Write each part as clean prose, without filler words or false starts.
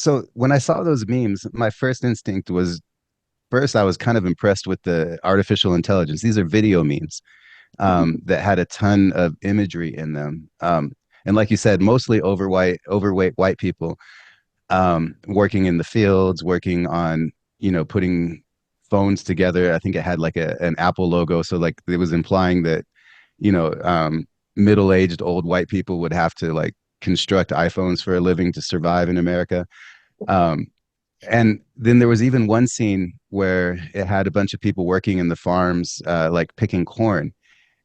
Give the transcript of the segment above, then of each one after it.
So when I saw those memes, my first instinct was first I was kind of impressed with the artificial intelligence. These are video memes that had a ton of imagery in them. And like you said, mostly overweight white people working in the fields, working on, putting phones together. I think it had like an Apple logo. So like it was implying that, you know, um, middle-aged old white people would have to like construct iPhones for a living to survive in America. Um, and then there was even one scene where it had a bunch of people working in the farms, like picking corn.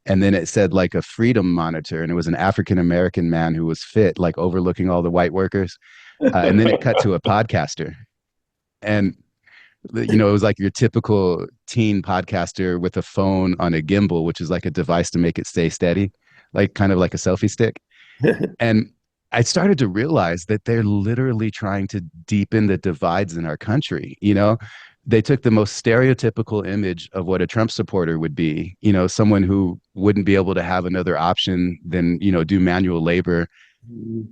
And then it said like a freedom monitor, and it was an African American man who was fit, like overlooking all the white workers. And then it cut to a podcaster. And, it was like your typical teen podcaster with a phone on a gimbal, which is like a device to make it stay steady, like kind of like a selfie stick. And I started to realize that they're literally trying to deepen the divides in our country. They took the most stereotypical image of what a Trump supporter would be, someone who wouldn't be able to have another option than, do manual labor,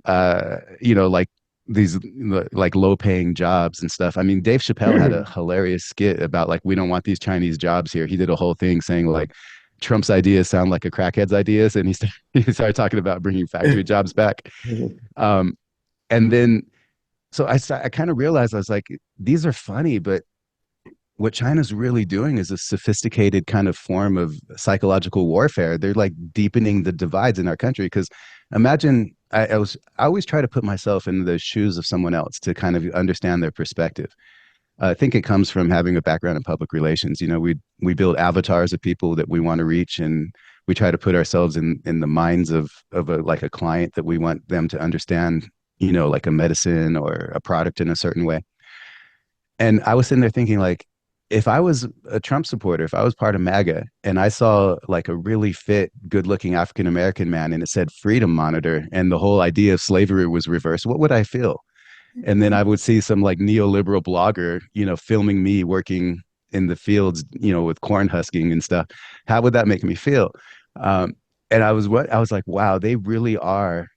like these like low paying jobs and stuff. I mean, Dave Chappelle had a hilarious skit about like, we don't want these Chinese jobs here. He did a whole thing saying like, Trump's ideas sound like a crackhead's ideas, and he started talking about bringing factory jobs back. Um, and then, so I kind of realized I was like, these are funny, but what China's really doing is a sophisticated kind of form of psychological warfare. They're like deepening the divides in our country. Because imagine I always try to put myself in the shoes of someone else to kind of understand their perspective. I think it comes from having a background in public relations. We build avatars of people that we want to reach, and we try to put ourselves in the minds of like a client that we want them to understand. Like a medicine or a product in a certain way. And I was sitting there thinking, like, if I was a Trump supporter, if I was part of MAGA, and I saw like a really fit, good-looking African American man, and it said Freedom Monitor, and the whole idea of slavery was reversed, what would I feel? And then I would see some like neoliberal blogger, filming me working in the fields, with corn husking and stuff. How would that make me feel? Um, and I was like, wow, they really are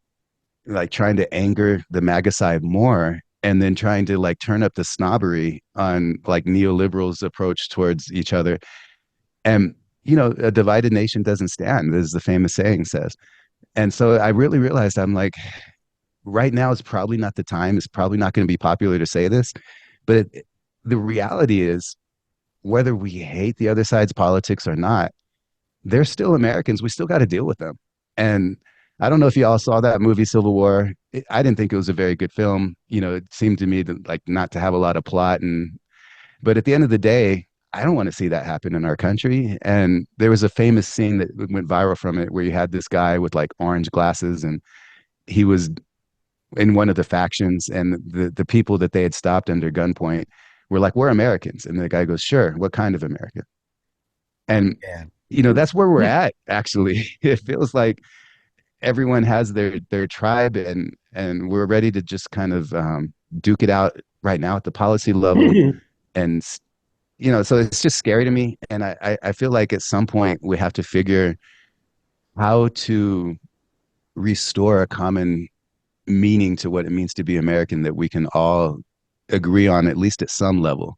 like trying to anger the MAGA side more, and then trying to like turn up the snobbery on like neoliberals' approach towards each other. And a divided nation doesn't stand, as the famous saying says. And so I really realized I'm like, right now is probably not the time. It's probably not going to be popular to say this, but the reality is, whether we hate the other side's politics or not, they're still Americans. We still got to deal with them. And I don't know if you all saw that movie Civil War. I didn't think it was a very good film. It seemed to me that like not to have a lot of plot, and but at the end of the day, I don't want to see that happen in our country. And there was a famous scene that went viral from it where you had this guy with like orange glasses, and he was in one of the factions, and the people that they had stopped under gunpoint were like, "We're Americans." And the guy goes, "Sure, what kind of American?" And Yeah. that's where we're at, actually. It feels like everyone has their tribe, and we're ready to just kind of duke it out right now at the policy level. And so it's just scary to me. And I feel like at some point we have to figure how to restore a common meaning to what it means to be American that we can all agree on, at least at some level.